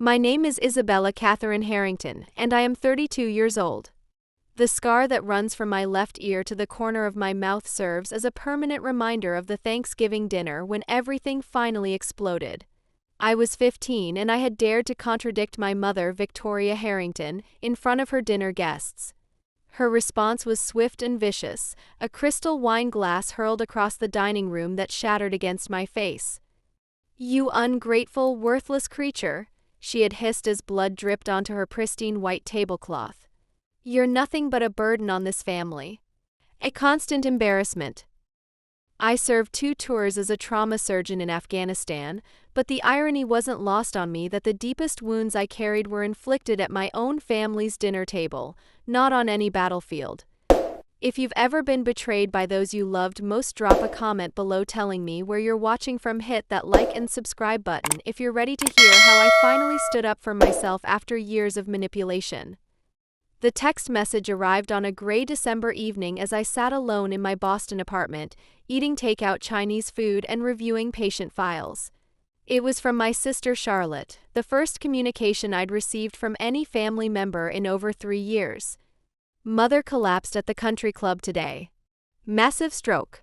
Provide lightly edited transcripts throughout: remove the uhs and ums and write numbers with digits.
My name is Isabella Catherine Harrington, and I am 32 years old. The scar that runs from my left ear to the corner of my mouth serves as a permanent reminder of the Thanksgiving dinner when everything finally exploded. I was 15 and I had dared to contradict my mother, Victoria Harrington, in front of her dinner guests. Her response was swift and vicious, a crystal wine glass hurled across the dining room that shattered against my face. "You ungrateful, worthless creature," she had hissed as blood dripped onto her pristine white tablecloth. "You're nothing but a burden on this family. A constant embarrassment." I served 2 tours as a trauma surgeon in Afghanistan, but the irony wasn't lost on me that the deepest wounds I carried were inflicted at my own family's dinner table, not on any battlefield. If you've ever been betrayed by those you loved most, drop a comment below telling me where you're watching from. Hit that like and subscribe button if you're ready to hear how I finally stood up for myself after years of manipulation. The text message arrived on a gray December evening as I sat alone in my Boston apartment, eating takeout Chinese food and reviewing patient files. It was from my sister Charlotte, the first communication I'd received from any family member in over 3 years. "Mother collapsed at the country club today. Massive stroke.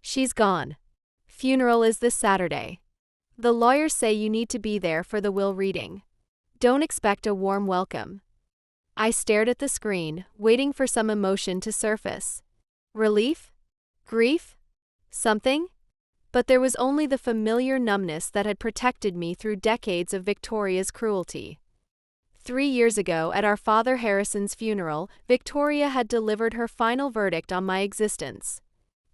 She's gone. Funeral is this Saturday. The lawyers say you need to be there for the will reading. Don't expect a warm welcome." I stared at the screen, waiting for some emotion to surface. Relief? Grief? Something? But there was only the familiar numbness that had protected me through decades of Victoria's cruelty. 3 years ago, at our father Harrison's funeral, Victoria had delivered her final verdict on my existence.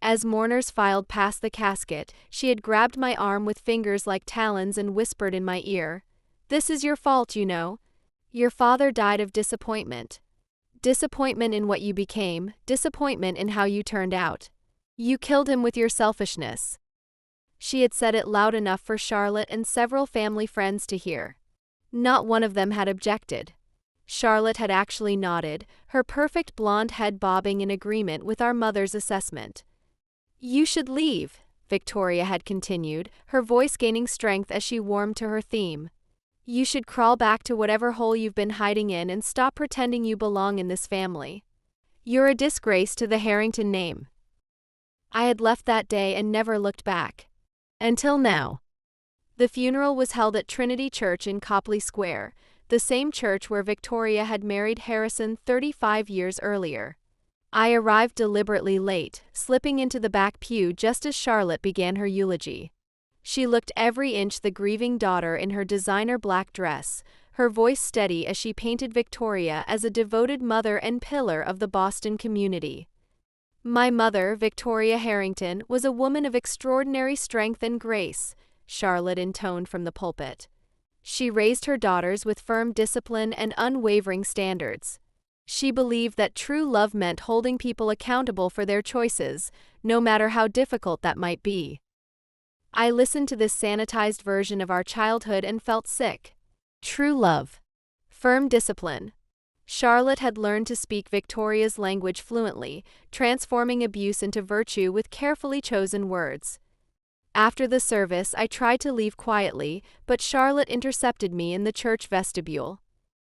As mourners filed past the casket, she had grabbed my arm with fingers like talons and whispered in my ear, "This is your fault, you know. Your father died of disappointment. Disappointment in what you became, disappointment in how you turned out. You killed him with your selfishness." She had said it loud enough for Charlotte and several family friends to hear. Not one of them had objected. Charlotte had actually nodded, her perfect blonde head bobbing in agreement with our mother's assessment. "You should leave," Victoria had continued, her voice gaining strength as she warmed to her theme. "You should crawl back to whatever hole you've been hiding in and stop pretending you belong in this family. You're a disgrace to the Harrington name." I had left that day and never looked back. Until now. The funeral was held at Trinity Church in Copley Square, the same church where Victoria had married Harrison 35 years earlier. I arrived deliberately late, slipping into the back pew just as Charlotte began her eulogy. She looked every inch the grieving daughter in her designer black dress, her voice steady as she painted Victoria as a devoted mother and pillar of the Boston community. "My mother, Victoria Harrington, was a woman of extraordinary strength and grace," Charlotte intoned from the pulpit. "She raised her daughters with firm discipline and unwavering standards. She believed that true love meant holding people accountable for their choices, no matter how difficult that might be." I listened to this sanitized version of our childhood and felt sick. True love. Firm discipline. Charlotte had learned to speak Victoria's language fluently, transforming abuse into virtue with carefully chosen words. After the service, I tried to leave quietly, but Charlotte intercepted me in the church vestibule.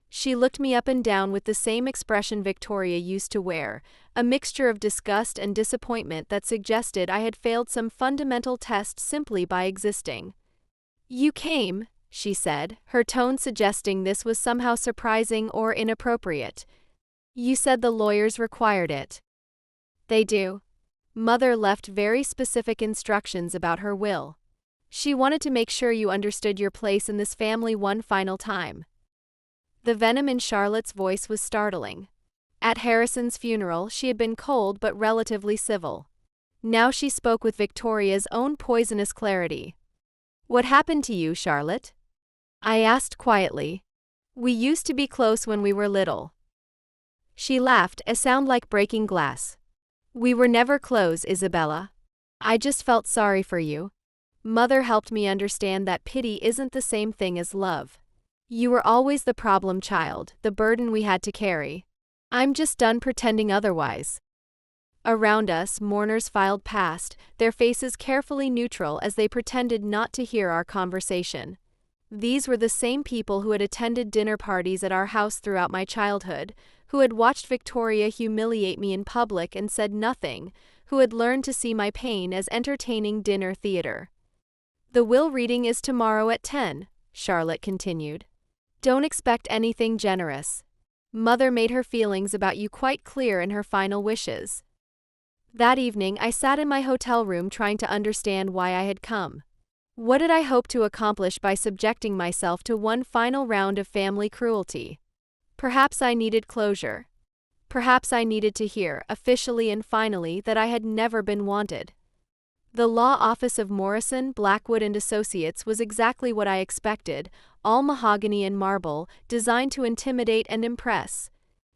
She looked me up and down with the same expression Victoria used to wear, a mixture of disgust and disappointment that suggested I had failed some fundamental test simply by existing. "You came," she said, her tone suggesting this was somehow surprising or inappropriate. "You said the lawyers required it." "They do. Mother left very specific instructions about her will. She wanted to make sure you understood your place in this family one final time." The venom in Charlotte's voice was startling. At Harrison's funeral, she had been cold but relatively civil. Now she spoke with Victoria's own poisonous clarity. "What happened to you, Charlotte?" I asked quietly. "We used to be close when we were little." She laughed, a sound like breaking glass. "We were never close, Isabella. I just felt sorry for you. Mother helped me understand that pity isn't the same thing as love. You were always the problem child, the burden we had to carry. I'm just done pretending otherwise." Around us, mourners filed past, their faces carefully neutral as they pretended not to hear our conversation. These were the same people who had attended dinner parties at our house throughout my childhood, who had watched Victoria humiliate me in public and said nothing, who had learned to see my pain as entertaining dinner theater. "The will reading is tomorrow at 10, Charlotte continued. "Don't expect anything generous. Mother made her feelings about you quite clear in her final wishes." That evening, I sat in my hotel room trying to understand why I had come. What did I hope to accomplish by subjecting myself to one final round of family cruelty? Perhaps I needed closure. Perhaps I needed to hear, officially and finally, that I had never been wanted. The law office of Morrison, Blackwood and Associates was exactly what I expected, all mahogany and marble, designed to intimidate and impress.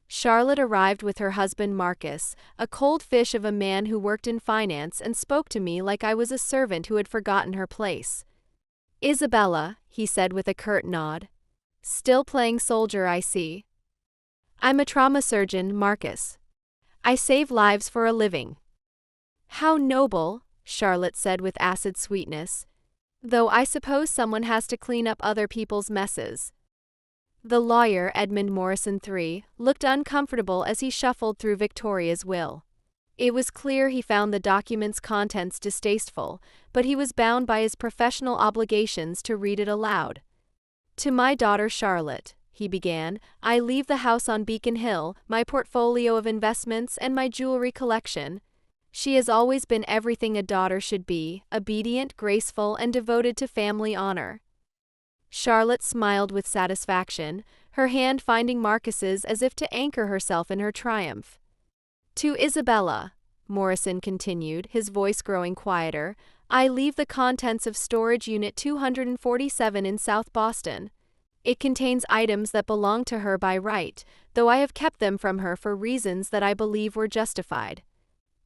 Charlotte arrived with her husband Marcus, a cold fish of a man who worked in finance and spoke to me like I was a servant who had forgotten her place. "Isabella," he said with a curt nod. "Still playing soldier, I see." "I'm a trauma surgeon, Marcus. I save lives for a living." "How noble," Charlotte said with acid sweetness. "Though I suppose someone has to clean up other people's messes." The lawyer, Edmund Morrison III, looked uncomfortable as he shuffled through Victoria's will. It was clear he found the document's contents distasteful, but he was bound by his professional obligations to read it aloud. "To my daughter Charlotte," he began, "I leave the house on Beacon Hill, my portfolio of investments, and my jewelry collection. She has always been everything a daughter should be, obedient, graceful, and devoted to family honor." Charlotte smiled with satisfaction, her hand finding Marcus's as if to anchor herself in her triumph. "To Isabella," Morrison continued, his voice growing quieter, "I leave the contents of Storage Unit 247 in South Boston. It contains items that belong to her by right, though I have kept them from her for reasons that I believe were justified.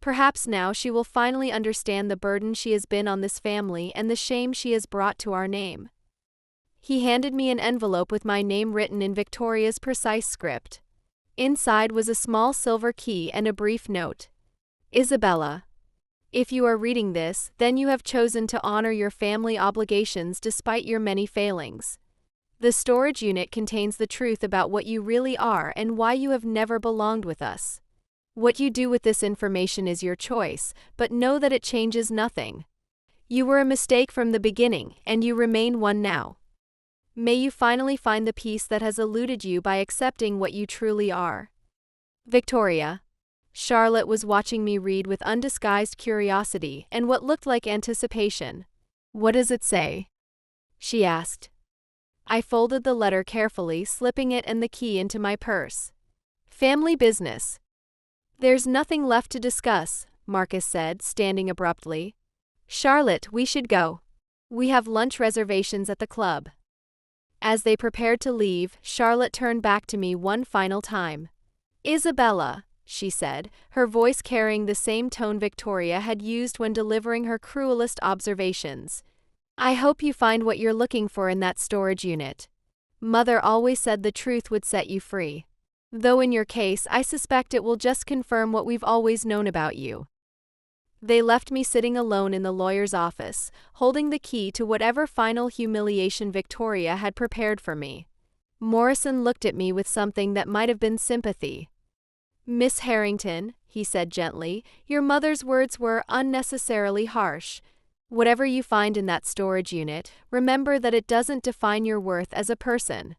Perhaps now she will finally understand the burden she has been on this family and the shame she has brought to our name." He handed me an envelope with my name written in Victoria's precise script. Inside was a small silver key and a brief note. "Isabella, if you are reading this, then you have chosen to honor your family obligations despite your many failings. The storage unit contains the truth about what you really are and why you have never belonged with us. What you do with this information is your choice, but know that it changes nothing. You were a mistake from the beginning, and you remain one now. May you finally find the peace that has eluded you by accepting what you truly are. Victoria." Charlotte was watching me read with undisguised curiosity and what looked like anticipation. "What does it say?" she asked. I folded the letter carefully, slipping it and the key into my purse. "Family business." "There's nothing left to discuss," Marcus said, standing abruptly. "Charlotte, we should go. We have lunch reservations at the club." As they prepared to leave, Charlotte turned back to me one final time. "Isabella," she said, her voice carrying the same tone Victoria had used when delivering her cruelest observations. "I hope you find what you're looking for in that storage unit. Mother always said the truth would set you free. Though in your case, I suspect it will just confirm what we've always known about you." They left me sitting alone in the lawyer's office, holding the key to whatever final humiliation Victoria had prepared for me. Morrison looked at me with something that might have been sympathy. "Miss Harrington," he said gently, "your mother's words were unnecessarily harsh. Whatever you find in that storage unit, remember that it doesn't define your worth as a person."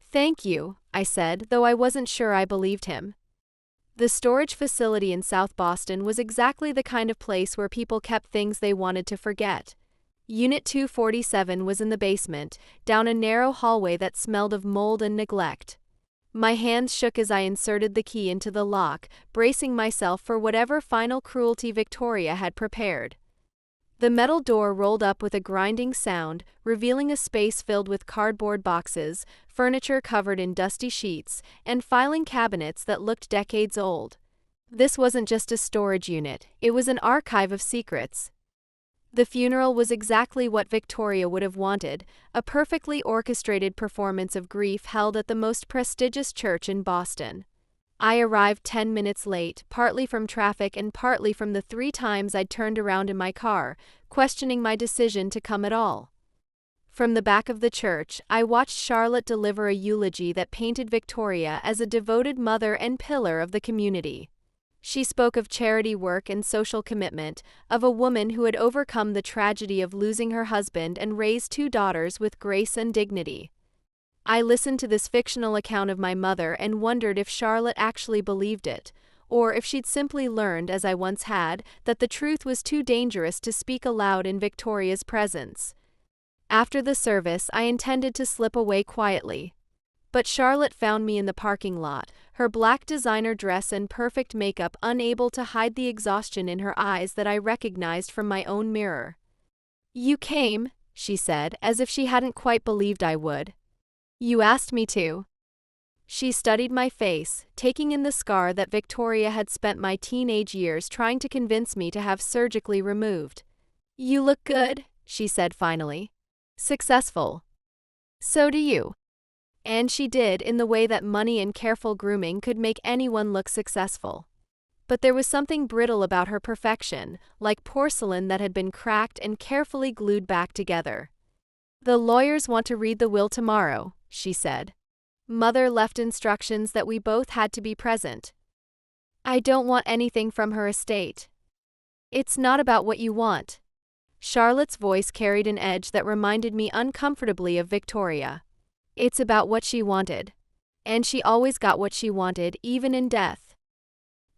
"Thank you," I said, though I wasn't sure I believed him. The storage facility in South Boston was exactly the kind of place where people kept things they wanted to forget. Unit 247 was in the basement, down a narrow hallway that smelled of mold and neglect. My hands shook as I inserted the key into the lock, bracing myself for whatever final cruelty Victoria had prepared. The metal door rolled up with a grinding sound, revealing a space filled with cardboard boxes, furniture covered in dusty sheets, and filing cabinets that looked decades old. This wasn't just a storage unit, it was an archive of secrets. The funeral was exactly what Victoria would have wanted, a perfectly orchestrated performance of grief held at the most prestigious church in Boston. I arrived 10 minutes late, partly from traffic and partly from the 3 times I'd turned around in my car, questioning my decision to come at all. From the back of the church, I watched Charlotte deliver a eulogy that painted Victoria as a devoted mother and pillar of the community. She spoke of charity work and social commitment, of a woman who had overcome the tragedy of losing her husband and raised 2 daughters with grace and dignity. I listened to this fictional account of my mother and wondered if Charlotte actually believed it, or if she'd simply learned, as I once had, that the truth was too dangerous to speak aloud in Victoria's presence. After the service, I intended to slip away quietly. But Charlotte found me in the parking lot, her black designer dress and perfect makeup unable to hide the exhaustion in her eyes that I recognized from my own mirror. "You came," she said, as if she hadn't quite believed I would. "You asked me to." She studied my face, taking in the scar that Victoria had spent my teenage years trying to convince me to have surgically removed. "You look good," she said finally. "Successful." "So do you." And she did, in the way that money and careful grooming could make anyone look successful. But there was something brittle about her perfection, like porcelain that had been cracked and carefully glued back together. "The lawyers want to read the will tomorrow," she said. "Mother left instructions that we both had to be present. I don't want anything from her estate." "It's not about what you want." Charlotte's voice carried an edge that reminded me uncomfortably of Victoria. "It's about what she wanted. And she always got what she wanted, even in death."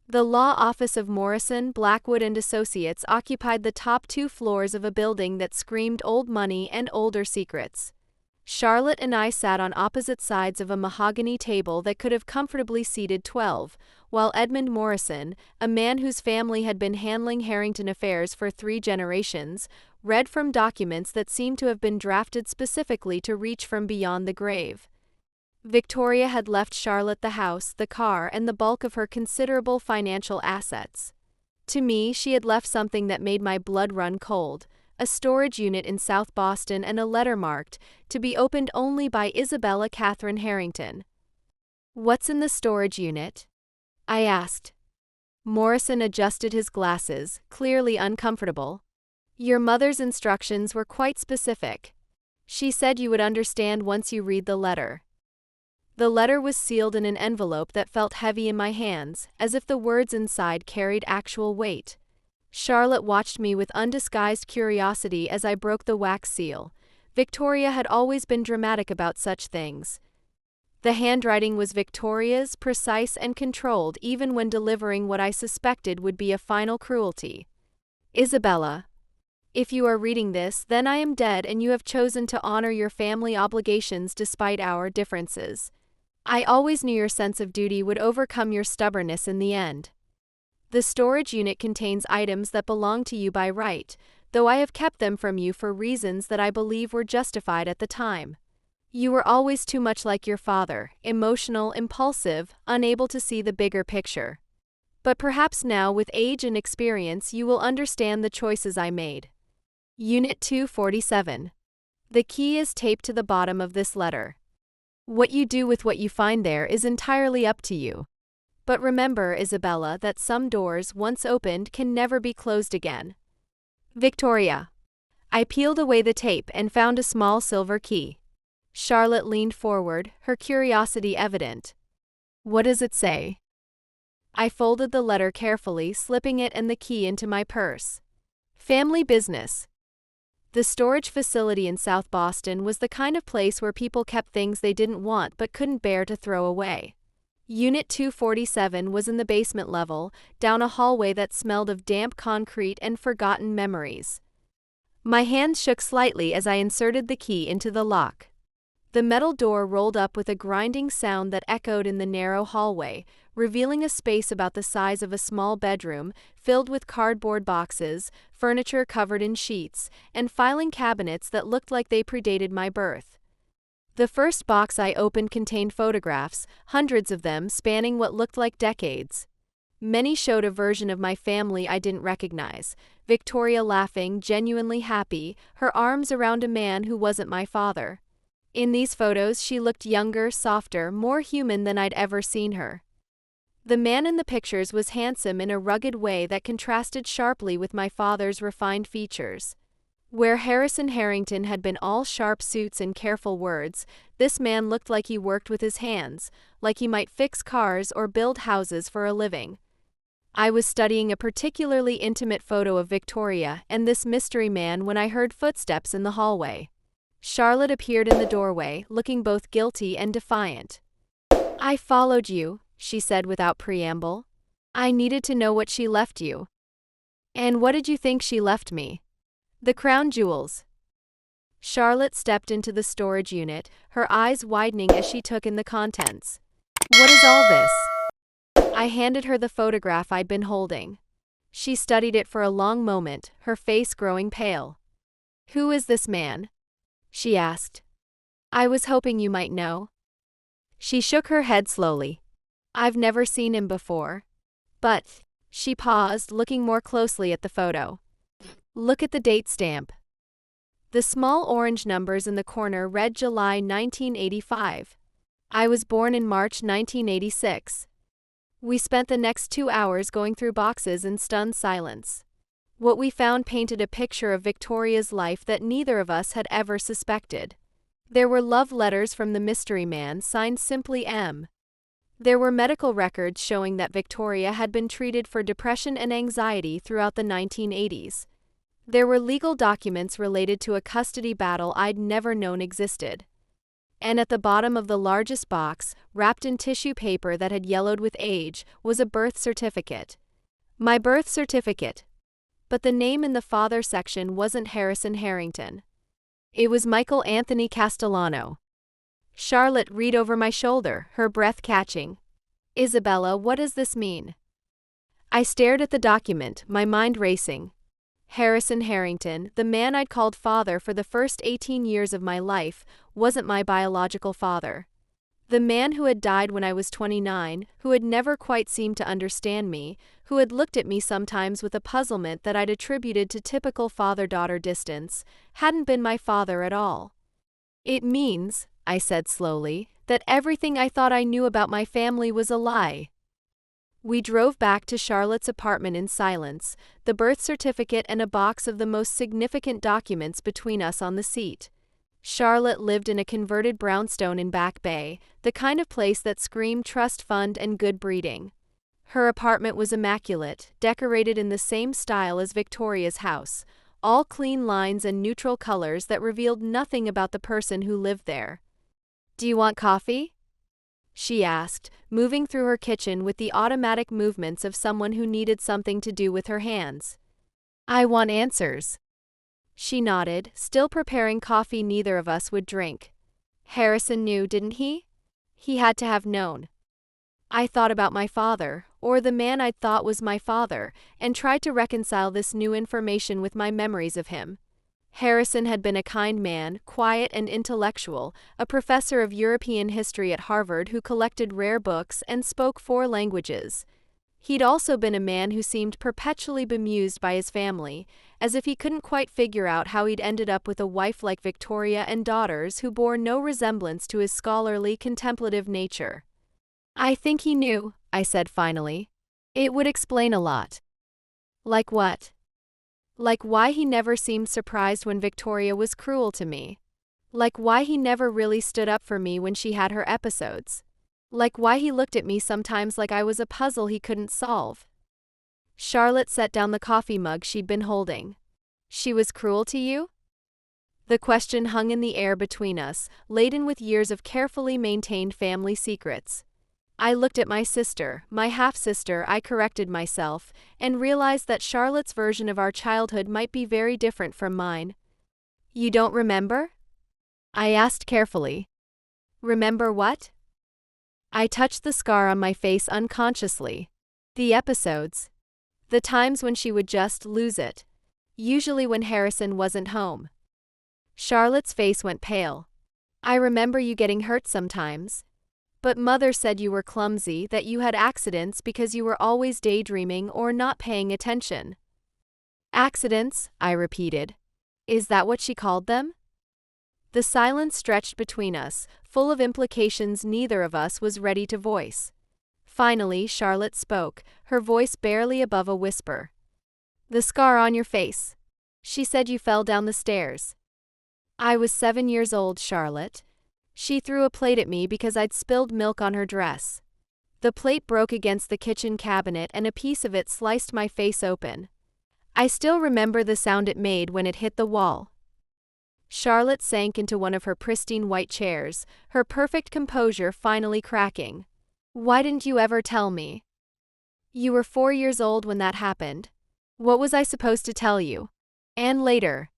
The law office of Morrison, Blackwood and Associates occupied the top 2 floors of a building that screamed old money and older secrets. Charlotte and I sat on opposite sides of a mahogany table that could have comfortably seated 12, while Edmund Morrison, a man whose family had been handling Harrington affairs for 3 generations, read from documents that seemed to have been drafted specifically to reach from beyond the grave. Victoria had left Charlotte the house, the car, and the bulk of her considerable financial assets. To me, she had left something that made my blood run cold: a storage unit in South Boston and a letter marked, "To be opened only by Isabella Catherine Harrington." "What's in the storage unit?" I asked. Morrison adjusted his glasses, clearly uncomfortable. "Your mother's instructions were quite specific. She said you would understand once you read the letter." The letter was sealed in an envelope that felt heavy in my hands, as if the words inside carried actual weight. Charlotte watched me with undisguised curiosity as I broke the wax seal. Victoria had always been dramatic about such things. The handwriting was Victoria's, precise and controlled even when delivering what I suspected would be a final cruelty. "Isabella, if you are reading this, then I am dead and you have chosen to honor your family obligations despite our differences. I always knew your sense of duty would overcome your stubbornness in the end. The storage unit contains items that belong to you by right, though I have kept them from you for reasons that I believe were justified at the time. You were always too much like your father, emotional, impulsive, unable to see the bigger picture. But perhaps now, with age and experience, you will understand the choices I made." Unit 247. The key is taped to the bottom of this letter. What you do with what you find there is entirely up to you. But remember, Isabella, that some doors, once opened, can never be closed again. Victoria. I peeled away the tape and found a small silver key. Charlotte leaned forward, her curiosity evident. "What does it say?" I folded the letter carefully, slipping it and the key into my purse. "Family business." The storage facility in South Boston was the kind of place where people kept things they didn't want but couldn't bear to throw away. Unit 247 was in the basement level, down a hallway that smelled of damp concrete and forgotten memories. My hands shook slightly as I inserted the key into the lock. The metal door rolled up with a grinding sound that echoed in the narrow hallway, revealing a space about the size of a small bedroom, filled with cardboard boxes, furniture covered in sheets, and filing cabinets that looked like they predated my birth. The first box I opened contained photographs, hundreds of them spanning what looked like decades. Many showed a version of my family I didn't recognize: Victoria laughing, genuinely happy, her arms around a man who wasn't my father. In these photos, she looked younger, softer, more human than I'd ever seen her. The man in the pictures was handsome in a rugged way that contrasted sharply with my father's refined features. Where Harrison Harrington had been all sharp suits and careful words, this man looked like he worked with his hands, like he might fix cars or build houses for a living. I was studying a particularly intimate photo of Victoria and this mystery man when I heard footsteps in the hallway. Charlotte appeared in the doorway, looking both guilty and defiant. "I followed you," she said without preamble. "I needed to know what she left you." "And what did you think she left me?" "The crown jewels." Charlotte stepped into the storage unit, her eyes widening as she took in the contents. "What is all this?" I handed her the photograph I'd been holding. She studied it for a long moment, her face growing pale. "Who is this man?" she asked. "I was hoping you might know." She shook her head slowly. "I've never seen him before. But," she paused, looking more closely at the photo. "Look at the date stamp." The small orange numbers in the corner read July 1985. I was born in March 1986. We spent the next 2 hours going through boxes in stunned silence. What we found painted a picture of Victoria's life that neither of us had ever suspected. There were love letters from the mystery man signed simply M. There were medical records showing that Victoria had been treated for depression and anxiety throughout the 1980s. There were legal documents related to a custody battle I'd never known existed. And at the bottom of the largest box, wrapped in tissue paper that had yellowed with age, was a birth certificate. My birth certificate. But the name in the father section wasn't Harrison Harrington. It was Michael Anthony Castellano. Charlotte read over my shoulder, her breath catching. "Isabella, what does this mean?" I stared at the document, my mind racing. Harrison Harrington, the man I'd called father for the first 18 years of my life, wasn't my biological father. The man who had died when I was 29, who had never quite seemed to understand me, who had looked at me sometimes with a puzzlement that I'd attributed to typical father-daughter distance, hadn't been my father at all. "It means," I said slowly, "that everything I thought I knew about my family was a lie." We drove back to Charlotte's apartment in silence, the birth certificate and a box of the most significant documents between us on the seat. Charlotte lived in a converted brownstone in Back Bay, the kind of place that screamed trust fund and good breeding. Her apartment was immaculate, decorated in the same style as Victoria's house, all clean lines and neutral colors that revealed nothing about the person who lived there. "Do you want coffee?" she asked, moving through her kitchen with the automatic movements of someone who needed something to do with her hands. "I want answers." She nodded, still preparing coffee neither of us would drink. "Harrison knew, didn't he?" "He had to have known." I thought about my father, or the man I'd thought was my father, and tried to reconcile this new information with my memories of him. Harrison had been a kind man, quiet and intellectual, a professor of European history at Harvard who collected rare books and spoke 4 languages. He'd also been a man who seemed perpetually bemused by his family, as if he couldn't quite figure out how he'd ended up with a wife like Victoria and daughters who bore no resemblance to his scholarly, contemplative nature. "I think he knew," I said finally. "It would explain a lot." "Like what?" "Like why he never seemed surprised when Victoria was cruel to me. Like why he never really stood up for me when she had her episodes. Like why he looked at me sometimes like I was a puzzle he couldn't solve." Charlotte set down the coffee mug she'd been holding. "She was cruel to you?" The question hung in the air between us, laden with years of carefully maintained family secrets. I looked at my sister, my half-sister, I corrected myself, and realized that Charlotte's version of our childhood might be very different from mine. "You don't remember?" I asked carefully. "Remember what?" I touched the scar on my face unconsciously. The episodes. The times when she would just lose it. Usually when Harrison wasn't home. Charlotte's face went pale. "I remember you getting hurt sometimes. But Mother said you were clumsy, that you had accidents because you were always daydreaming or not paying attention." "Accidents," I repeated. "Is that what she called them?" The silence stretched between us, full of implications neither of us was ready to voice. Finally, Charlotte spoke, her voice barely above a whisper. "The scar on your face. She said you fell down the stairs. I was 7 years old, Charlotte. She threw a plate at me because I'd spilled milk on her dress. The plate broke against the kitchen cabinet and a piece of it sliced my face open. I still remember the sound it made when it hit the wall. Charlotte sank into one of her pristine white chairs, her perfect composure finally cracking. Why didn't you ever tell me? You were 4 years old when that happened. What was I supposed to tell you? And later.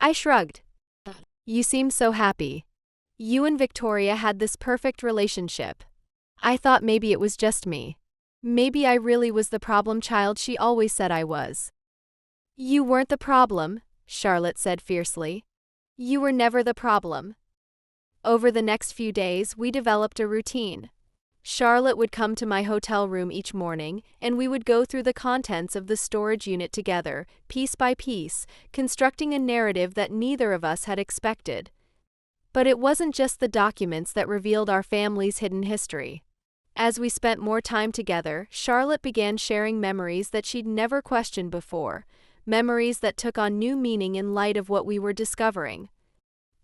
I shrugged. You seemed so happy. You and Victoria had this perfect relationship. I thought maybe it was just me. Maybe I really was the problem child she always said I was. You weren't the problem, Charlotte said fiercely. You were never the problem. Over the next few days, we developed a routine. Charlotte would come to my hotel room each morning, and we would go through the contents of the storage unit together, piece by piece, constructing a narrative that neither of us had expected. But it wasn't just the documents that revealed our family's hidden history. As we spent more time together, Charlotte began sharing memories that she'd never questioned before, memories that took on new meaning in light of what we were discovering.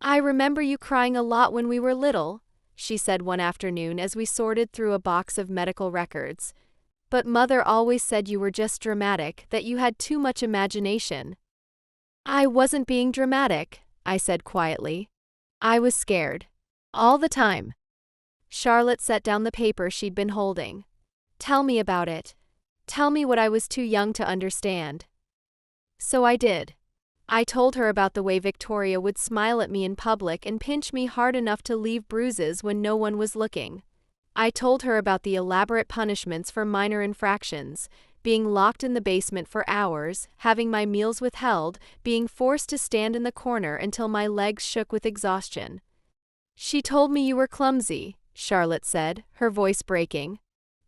I remember you crying a lot when we were little, she said one afternoon as we sorted through a box of medical records. But Mother always said you were just dramatic, that you had too much imagination. I wasn't being dramatic, I said quietly. I was scared. All the time. Charlotte set down the paper she'd been holding. Tell me about it. Tell me what I was too young to understand. So I did. I told her about the way Victoria would smile at me in public and pinch me hard enough to leave bruises when no one was looking. I told her about the elaborate punishments for minor infractions, being locked in the basement for hours, having my meals withheld, being forced to stand in the corner until my legs shook with exhaustion. She told me you were clumsy, Charlotte said, her voice breaking.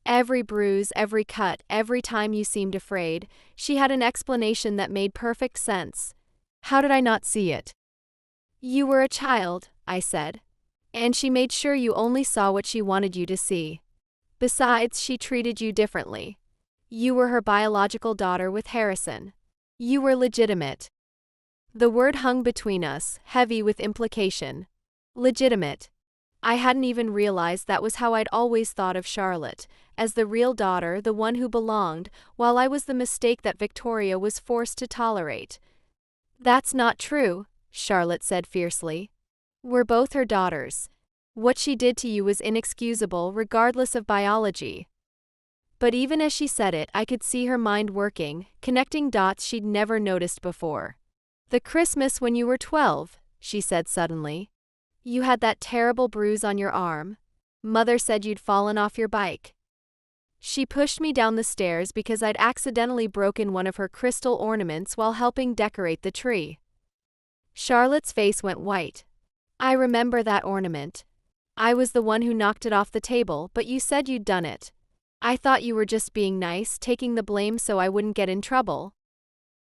Every bruise, every cut, every time you seemed afraid, she had an explanation that made perfect sense. How did I not see it? You were a child, I said. And she made sure you only saw what she wanted you to see. Besides, she treated you differently. You were her biological daughter with Harrison. You were legitimate. The word hung between us, heavy with implication. Legitimate. I hadn't even realized that was how I'd always thought of Charlotte, as the real daughter, the one who belonged, while I was the mistake that Victoria was forced to tolerate. That's not true, Charlotte said fiercely. We're both her daughters. What she did to you was inexcusable regardless of biology. But even as she said it, I could see her mind working, connecting dots she'd never noticed before. The Christmas when you were 12, she said suddenly. You had that terrible bruise on your arm. Mother said you'd fallen off your bike. She pushed me down the stairs because I'd accidentally broken one of her crystal ornaments while helping decorate the tree. Charlotte's face went white. I remember that ornament. I was the one who knocked it off the table, but you said you'd done it. I thought you were just being nice, taking the blame so I wouldn't get in trouble.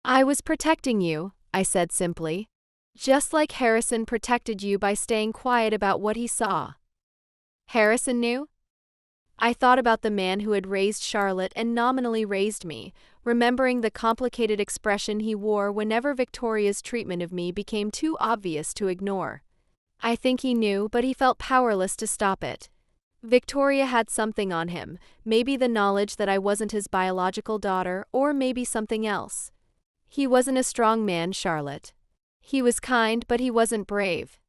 I was protecting you, I said simply. Just like Harrison protected you by staying quiet about what he saw. Harrison knew? I thought about the man who had raised Charlotte and nominally raised me, remembering the complicated expression he wore whenever Victoria's treatment of me became too obvious to ignore. I think he knew, but he felt powerless to stop it. Victoria had something on him, maybe the knowledge that I wasn't his biological daughter, or maybe something else. He wasn't a strong man, Charlotte. He was kind, but he wasn't brave.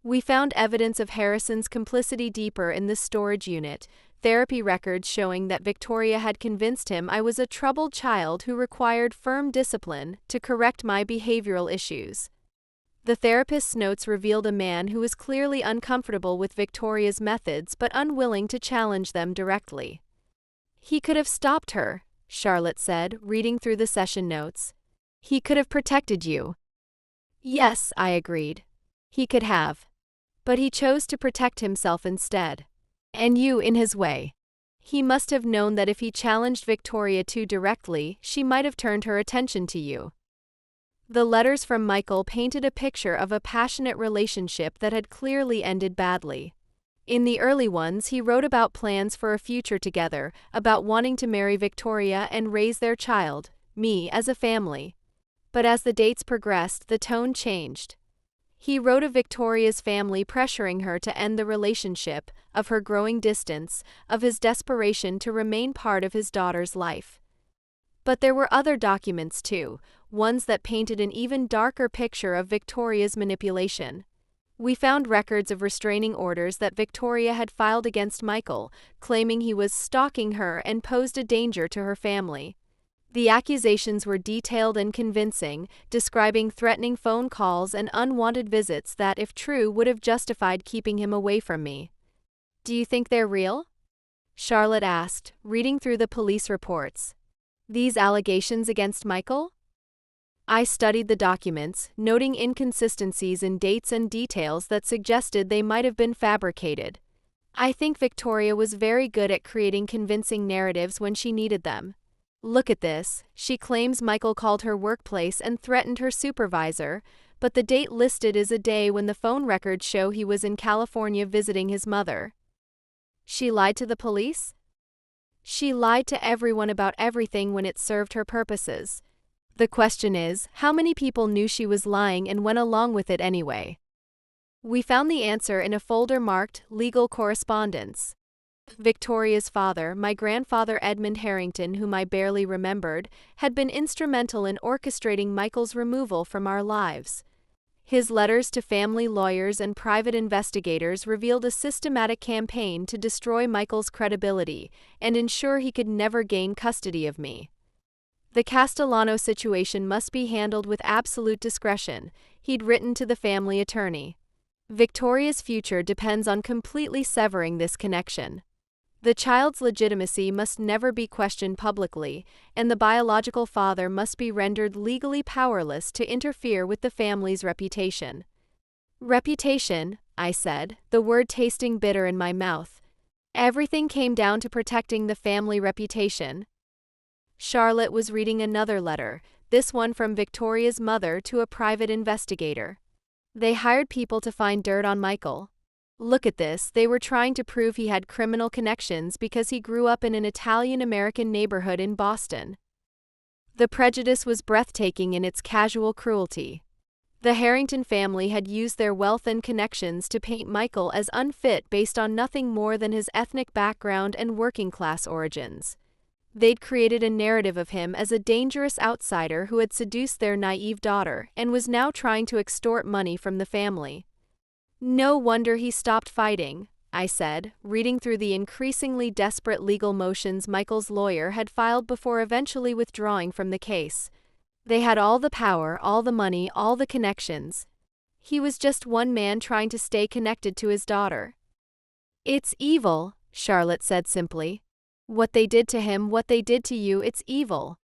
We found evidence of Harrison's complicity deeper in the storage unit, therapy records showing that Victoria had convinced him I was a troubled child who required firm discipline to correct my behavioral issues. The therapist's notes revealed a man who was clearly uncomfortable with Victoria's methods but unwilling to challenge them directly. He could have stopped her, Charlotte said, reading through the session notes. He could have protected you. Yes, I agreed. He could have. But he chose to protect himself instead. And you in his way. He must have known that if he challenged Victoria too directly, she might have turned her attention to you. The letters from Michael painted a picture of a passionate relationship that had clearly ended badly. In the early ones, he wrote about plans for a future together, about wanting to marry Victoria and raise their child, me, as a family. But as the dates progressed, the tone changed. He wrote of Victoria's family pressuring her to end the relationship, of her growing distance, of his desperation to remain part of his daughter's life. But there were other documents too, ones that painted an even darker picture of Victoria's manipulation. We found records of restraining orders that Victoria had filed against Michael, claiming he was stalking her and posed a danger to her family. The accusations were detailed and convincing, describing threatening phone calls and unwanted visits that, if true, would have justified keeping him away from me. "Do you think they're real?" Charlotte asked, reading through the police reports. "These allegations against Michael?" I studied the documents, noting inconsistencies in dates and details that suggested they might have been fabricated. I think Victoria was very good at creating convincing narratives when she needed them. "Look at this," she claims Michael called her workplace and threatened her supervisor, but the date listed is a day when the phone records show he was in California visiting his mother. She lied to the police? She lied to everyone about everything when it served her purposes. The question is, how many people knew she was lying and went along with it anyway? We found the answer in a folder marked Legal Correspondence. Victoria's father, my grandfather Edmund Harrington, whom I barely remembered, had been instrumental in orchestrating Michael's removal from our lives. His letters to family lawyers and private investigators revealed a systematic campaign to destroy Michael's credibility and ensure he could never gain custody of me. "The Castellano situation must be handled with absolute discretion," he'd written to the family attorney. "Victoria's future depends on completely severing this connection. The child's legitimacy must never be questioned publicly, and the biological father must be rendered legally powerless to interfere with the family's reputation." "Reputation," I said, the word tasting bitter in my mouth. "Everything came down to protecting the family reputation." Charlotte was reading another letter, this one from Victoria's mother to a private investigator. "They hired people to find dirt on Michael. Look at this, they were trying to prove he had criminal connections because he grew up in an Italian-American neighborhood in Boston. The prejudice was breathtaking in its casual cruelty. The Harrington family had used their wealth and connections to paint Michael as unfit based on nothing more than his ethnic background and working-class origins. They'd created a narrative of him as a dangerous outsider who had seduced their naive daughter and was now trying to extort money from the family. "No wonder he stopped fighting," I said, reading through the increasingly desperate legal motions Michael's lawyer had filed before eventually withdrawing from the case. They had all the power, all the money, all the connections. He was just one man trying to stay connected to his daughter. "It's evil," Charlotte said simply. "What they did to him, what they did to you, it's evil."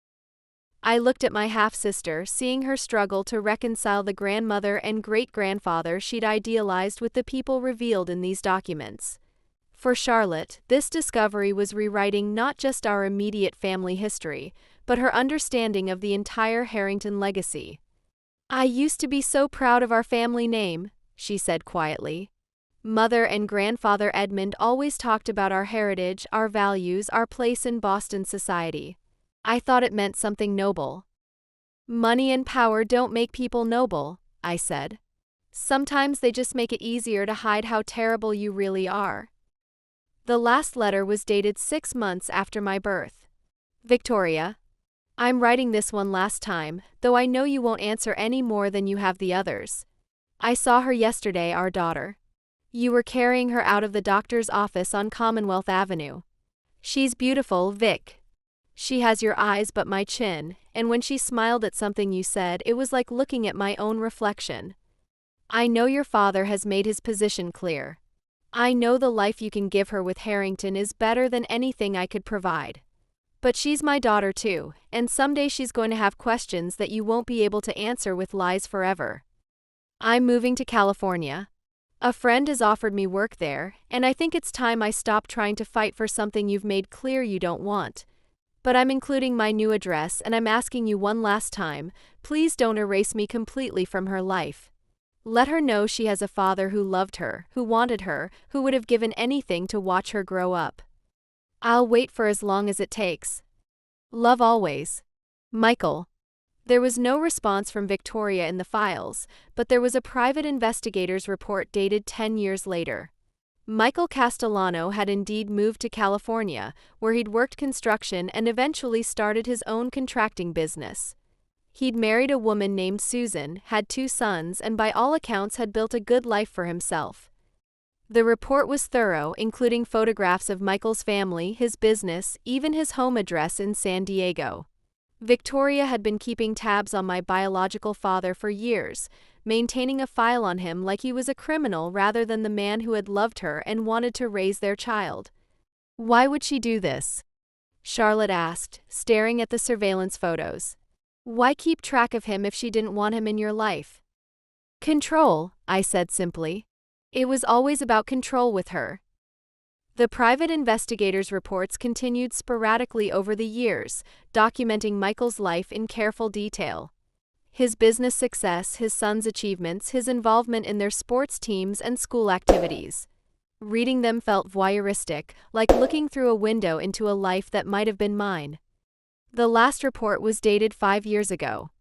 I looked at my half-sister, seeing her struggle to reconcile the grandmother and great-grandfather she'd idealized with the people revealed in these documents. For Charlotte, this discovery was rewriting not just our immediate family history, but her understanding of the entire Harrington legacy. "I used to be so proud of our family name," she said quietly. "Mother and grandfather Edmund always talked about our heritage, our values, our place in Boston society. I thought it meant something noble." "Money and power don't make people noble," I said. "Sometimes they just make it easier to hide how terrible you really are." The last letter was dated 6 months after my birth. "Victoria, I'm writing this one last time, though I know you won't answer any more than you have the others. I saw her yesterday, our daughter. You were carrying her out of the doctor's office on Commonwealth Avenue. She's beautiful, Vic. She has your eyes but my chin, and when she smiled at something you said, it was like looking at my own reflection. I know your father has made his position clear. I know the life you can give her with Harrington is better than anything I could provide. But she's my daughter too, and someday she's going to have questions that you won't be able to answer with lies forever. I'm moving to California. A friend has offered me work there, and I think it's time I stop trying to fight for something you've made clear you don't want. But I'm including my new address, and I'm asking you one last time, please don't erase me completely from her life. Let her know she has a father who loved her, who wanted her, who would have given anything to watch her grow up. I'll wait for as long as it takes. Love always. Michael." There was no response from Victoria in the files, but there was a private investigator's report dated 10 years later. Michael Castellano had indeed moved to California, where he'd worked construction and eventually started his own contracting business. He'd married a woman named Susan, had 2 sons, and by all accounts had built a good life for himself. The report was thorough, including photographs of Michael's family, his business, even his home address in San Diego. Victoria had been keeping tabs on my biological father for years, maintaining a file on him like he was a criminal rather than the man who had loved her and wanted to raise their child. Why would she do this? Charlotte asked, staring at the surveillance photos. Why keep track of him if she didn't want him in your life? Control, I said simply. It was always about control with her. The private investigator's reports continued sporadically over the years, documenting Michael's life in careful detail. His business success, his sons' achievements, his involvement in their sports teams and school activities. Reading them felt voyeuristic, like looking through a window into a life that might have been mine. The last report was dated 5 years ago.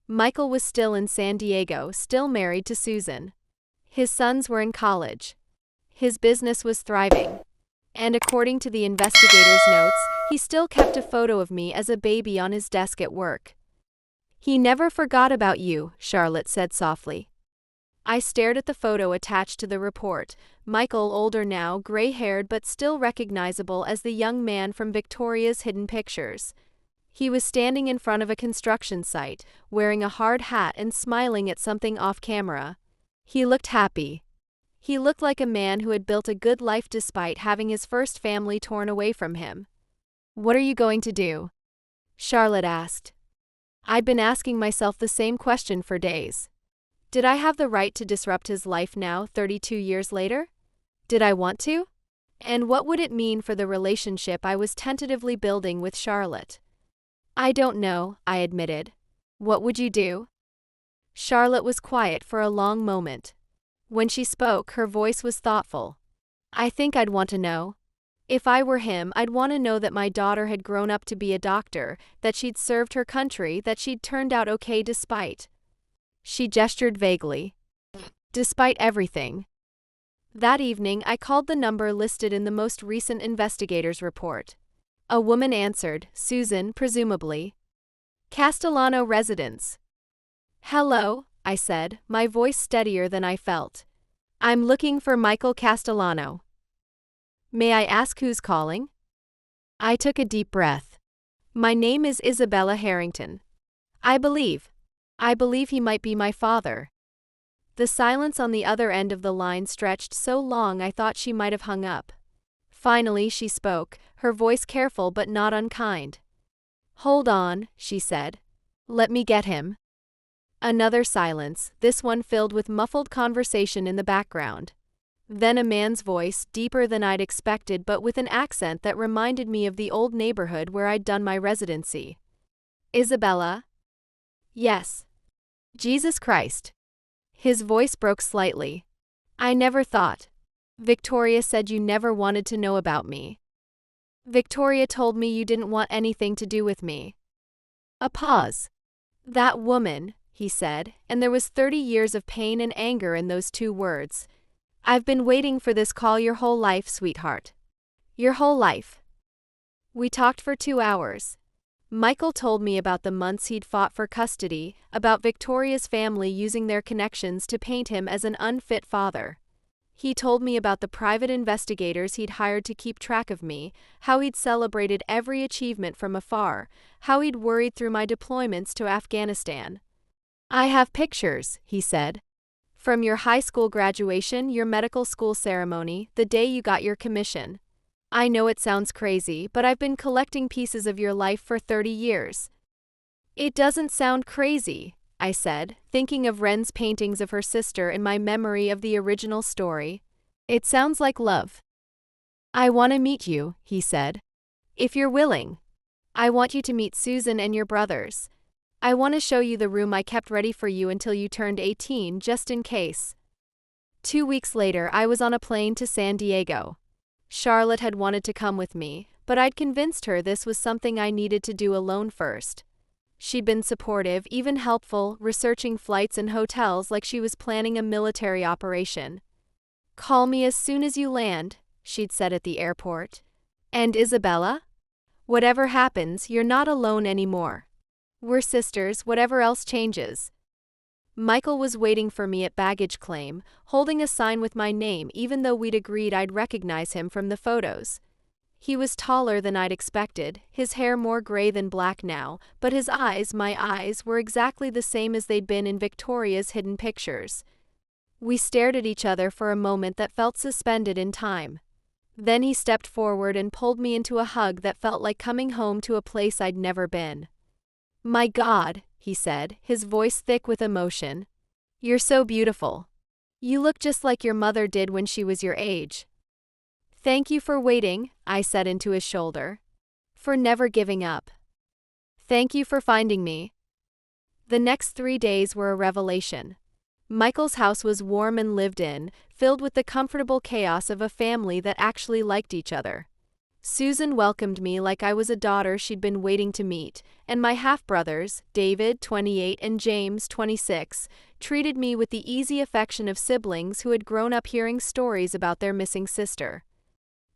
Michael was still in San Diego, still married to Susan. His sons were in college. His business was thriving. And according to the investigator's notes, he still kept a photo of me as a baby on his desk at work. He never forgot about you, Charlotte said softly. I stared at the photo attached to the report. Michael, older now, gray-haired but still recognizable as the young man from Victoria's hidden pictures. He was standing in front of a construction site, wearing a hard hat and smiling at something off-camera. He looked happy. He looked like a man who had built a good life despite having his first family torn away from him. What are you going to do? Charlotte asked. I'd been asking myself the same question for days. Did I have the right to disrupt his life now, 32 years later? Did I want to? And what would it mean for the relationship I was tentatively building with Charlotte? I don't know, I admitted. What would you do? Charlotte was quiet for a long moment. When she spoke, her voice was thoughtful. I think I'd want to know. If I were him, I'd want to know that my daughter had grown up to be a doctor, that she'd served her country, that she'd turned out okay despite. She gestured vaguely. Despite everything. That evening, I called the number listed in the most recent investigator's report. A woman answered, Susan, presumably. Castellano residence. Hello, I said, my voice steadier than I felt. I'm looking for Michael Castellano. May I ask who's calling? I took a deep breath. My name is Isabella Harrington. I believe he might be my father. The silence on the other end of the line stretched so long I thought she might have hung up. Finally she spoke, her voice careful but not unkind. Hold on, she said. Let me get him. Another silence, this one filled with muffled conversation in the background. Then a man's voice, deeper than I'd expected but with an accent that reminded me of the old neighborhood where I'd done my residency. Isabella? Yes. Jesus Christ. His voice broke slightly. I never thought. Victoria said you never wanted to know about me. Victoria told me you didn't want anything to do with me. A pause. That woman, he said, and there was 30 years of pain and anger in those 2 words. I've been waiting for this call your whole life, sweetheart. Your whole life. We talked for 2 hours. Michael told me about the months he'd fought for custody, about Victoria's family using their connections to paint him as an unfit father. He told me about the private investigators he'd hired to keep track of me, how he'd celebrated every achievement from afar, how he'd worried through my deployments to Afghanistan. I have pictures, he said. From your high school graduation, your medical school ceremony, the day you got your commission. I know it sounds crazy, but I've been collecting pieces of your life for 30 years. It doesn't sound crazy, I said, thinking of Wren's paintings of her sister in my memory of the original story. It sounds like love. I want to meet you, he said. If you're willing. I want you to meet Susan and your brothers. I want to show you the room I kept ready for you until you turned 18, just in case. 2 weeks later, I was on a plane to San Diego. Charlotte had wanted to come with me, but I'd convinced her this was something I needed to do alone first. She'd been supportive, even helpful, researching flights and hotels like she was planning a military operation. "Call me as soon as you land," she'd said at the airport. "And Isabella? Whatever happens, you're not alone anymore. We're sisters, whatever else changes." Michael was waiting for me at baggage claim, holding a sign with my name even though we'd agreed I'd recognize him from the photos. He was taller than I'd expected, his hair more gray than black now, but his eyes, my eyes, were exactly the same as they'd been in Victoria's hidden pictures. We stared at each other for a moment that felt suspended in time. Then he stepped forward and pulled me into a hug that felt like coming home to a place I'd never been. "My God," he said, his voice thick with emotion. "You're so beautiful. You look just like your mother did when she was your age." "Thank you for waiting," I said into his shoulder. "For never giving up. Thank you for finding me." The next 3 days were a revelation. Michael's house was warm and lived in, filled with the comfortable chaos of a family that actually liked each other. Susan welcomed me like I was a daughter she'd been waiting to meet, and my half-brothers, David, 28, and James, 26, treated me with the easy affection of siblings who had grown up hearing stories about their missing sister.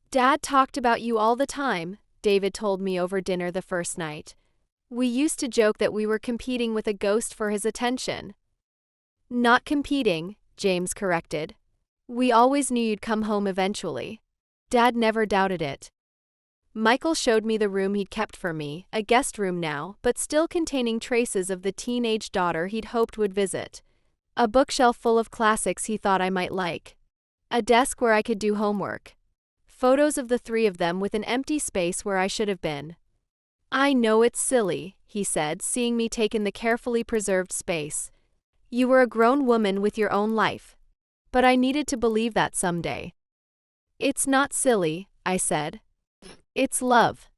"Dad talked about you all the time," David told me over dinner the first night. "We used to joke that we were competing with a ghost for his attention." "Not competing," James corrected. "We always knew you'd come home eventually." Dad never doubted it. Michael showed me the room he'd kept for me, a guest room now, but still containing traces of the teenage daughter he'd hoped would visit. A bookshelf full of classics he thought I might like. A desk where I could do homework. Photos of the three of them with an empty space where I should have been. "I know it's silly," he said, seeing me take in the carefully preserved space. "You were a grown woman with your own life. But I needed to believe that someday." "It's not silly," I said. "It's love."